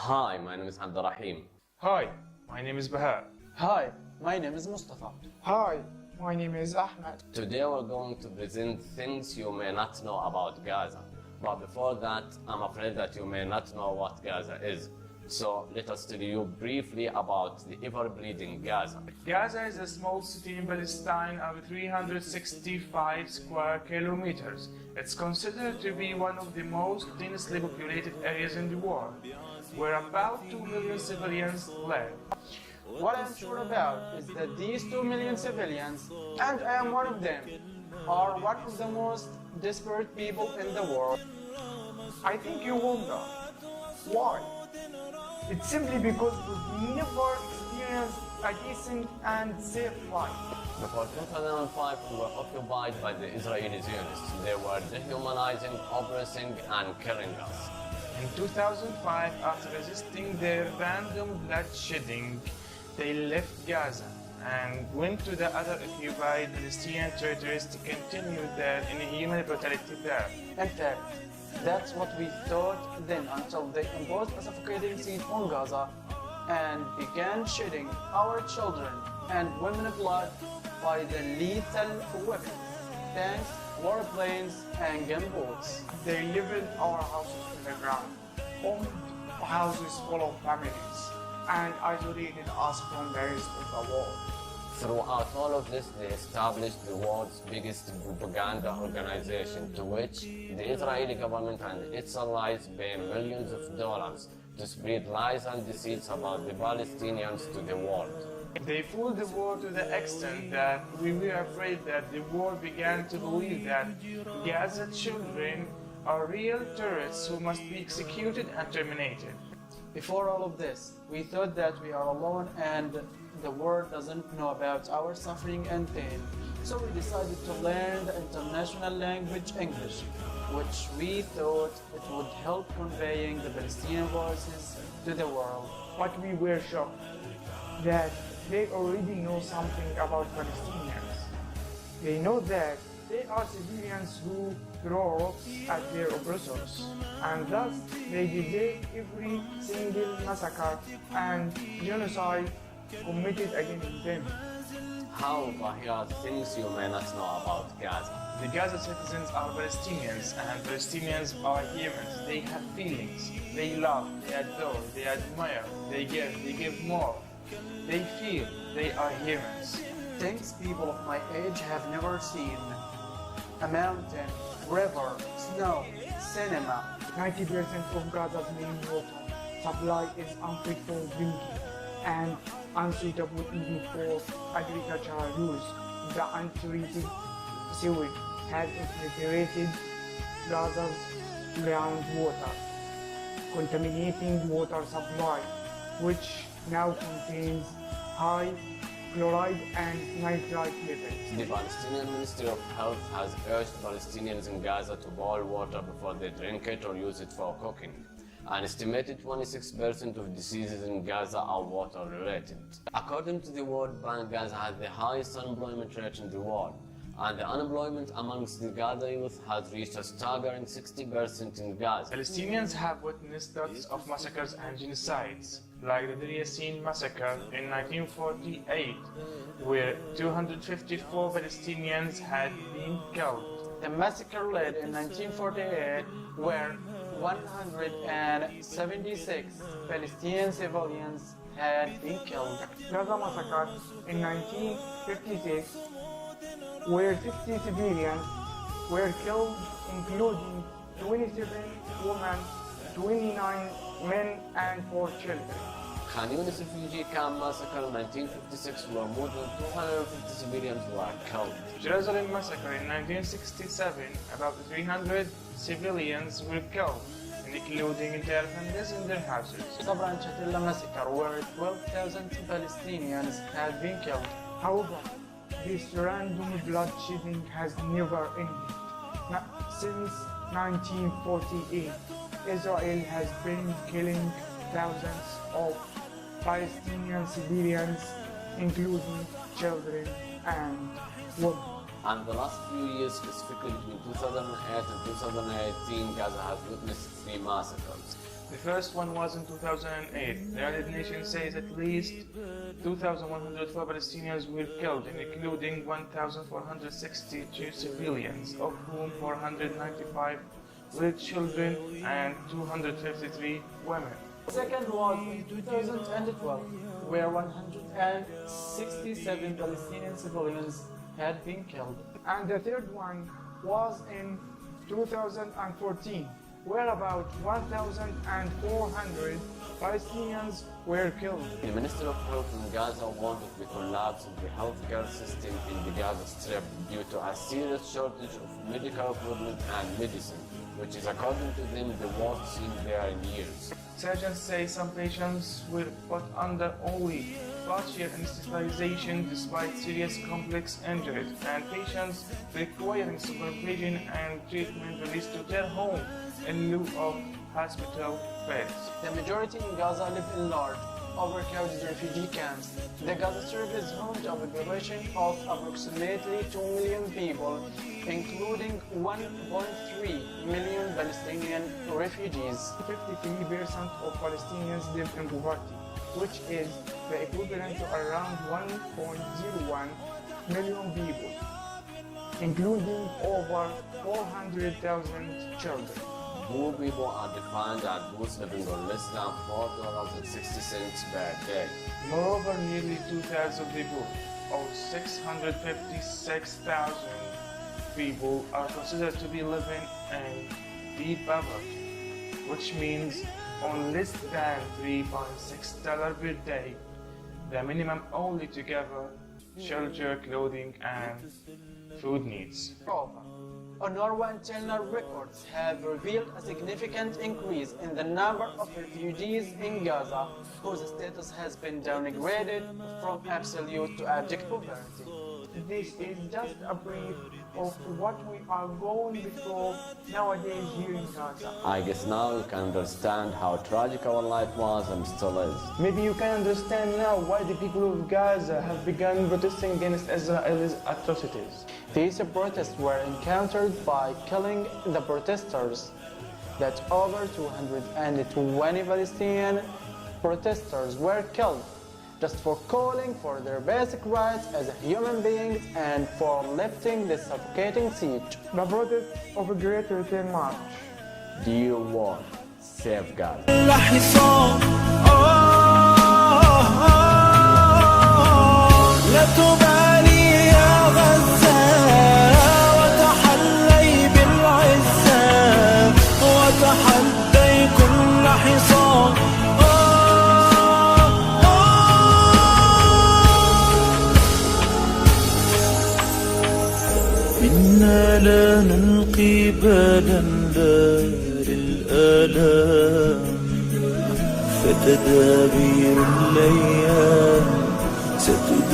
Hi, my name is Abdalrahim. Hi, my name is Bahaa. Hi, my name is Mustafa. Hi, my name is Ahmed. Today we're going to present things you may not know about Gaza. But before that, I'm afraid that you may not know what Gaza is. So let us tell you briefly about the ever-bleeding Gaza. Gaza is a small city in Palestine of 365 square kilometers. It's considered to be one of the most densely populated areas in the world, where about 2 million civilians live. What I'm sure about is that these 2 million civilians, and I am one of them, are one of the most desperate people in the world. I think you wonder why. It's simply because we've never experienced a decent and safe life. Before 2005, we were occupied by the Israeli Zionists. They were dehumanizing, oppressing, and killing us. In 2005, after resisting their random bloodshedding, they left Gaza and went to the other occupied Palestinian territories to continue their inhuman brutality there. In fact, that's what we thought then until they imposed a suffocating siege on Gaza and began shedding our children and women blood by the lethal weapons, tanks, warplanes, and gunboats. They leveled our houses to the ground, bombed houses full of families, and isolated us from the rest of the world. Throughout all of this, they established the world's biggest propaganda organization, to which the Israeli government and its allies pay millions of dollars to spread lies and deceits about the Palestinians to the world. They fooled the world to the extent that we were afraid that the world began to believe that Gaza children are real terrorists who must be executed and terminated. Before all of this, we thought that we are alone and the world doesn't know about our suffering and pain. So we decided to learn the international language English, which we thought it would help conveying the Palestinian voices to the world. But we were shocked that they already know something about Palestinians. They know that they are civilians who throw rocks at their oppressors, and thus they debate every single massacre and genocide committed against them. However, here are things you may not know about Gaza. The Gaza citizens are Palestinians, and Palestinians are humans. They have feelings. They love, they adore, they admire, they give more. They feel, they are humans. Things people of my age have never seen. A mountain, river, snow, cinema. 90% of Gaza's main water supply is unfit for drinking and unsuitable even for agricultural use. The untreated sewage has infiltrated Gaza's groundwater, contaminating water supply, which now contains high chloride and nitrite levels. The Palestinian Ministry of Health has urged Palestinians in Gaza to boil water before they drink it or use it for cooking. An estimated 26% of diseases in Gaza are water-related. According to the World Bank, Gaza has the highest unemployment rate in the world, and the unemployment amongst the Gaza youth has reached a staggering 60% in Gaza. Palestinians have witnessed lots of massacres and genocides, like the Deir Yassin massacre in 1948, where 254 Palestinians had been killed. The massacre led in 1948, where 176 Palestinian civilians had been killed. Gaza massacre in 1956, where 50 civilians were killed, including 27 women, 29 men, and 4 children. Khan Yunis refugee camp massacre in 1956, where more than 250 civilians were killed. Jerusalem massacre in 1967, about 300 civilians were killed, including entire families in their houses. Sabra and Shatila massacre, where 12,000 Palestinians had been killed. However, this random bloodshedding has never ended. Since 1948, Israel has been killing thousands of Palestinian civilians, including children and women. And the last few years, specifically between 2008 and 2018, Gaza has witnessed 3 massacres. The first one was in 2008. The United Nations says at least 2,104 Palestinians were killed, including 1,462 civilians, of whom 495 were children and 253 women. The second was in 2012, where 167 Palestinian civilians had been killed. And the third one was in 2014, where about 1,400 Palestinians were killed. The Minister of Health in Gaza warned of the collapse of the healthcare system in the Gaza Strip due to a serious shortage of medical equipment and medicine, which is, according to them, the worst seen there in years. Surgeons say some patients were put under only partial anesthetization despite serious complex injuries, and patients requiring supervision and treatment released to their home in lieu of hospital beds. The majority in Gaza live in large, overcrowded refugee camps. The Gaza Strip is home to a population of approximately 2 million people, including 1.3 million Palestinian refugees. 53% of Palestinians live in poverty, which is the equivalent to around 1.01 million people, including over 400,000 children. Poor people are defined as those living on less than $4.60 per day. Moreover, nearly two-thirds of the poor, or 656,000 people, are considered to be living in deep poverty, which means on less than $3.6 per day, the minimum only to cover shelter, clothing, and food needs. UNRWA internal records have revealed a significant increase in the number of refugees in Gaza whose status has been downgraded from absolute to abject poverty. This is just a brief of what we are going through nowadays here in Gaza. I guess now you can understand how tragic our life was and still is. Maybe you can understand now why the people of Gaza have begun protesting against Israel's atrocities. These protests were encountered by killing the protesters. That over 220 Palestinian protesters were killed just for calling for their basic rights as human beings and for lifting the suffocating siege. The protest of a Great Return March. Dear world, save Gaza. لا تبالي يا غزة وتحلي بالعزة وتحدي كل حصان إنا لا نلقي بالا لا للآلام فتدابير الأيام ستدمر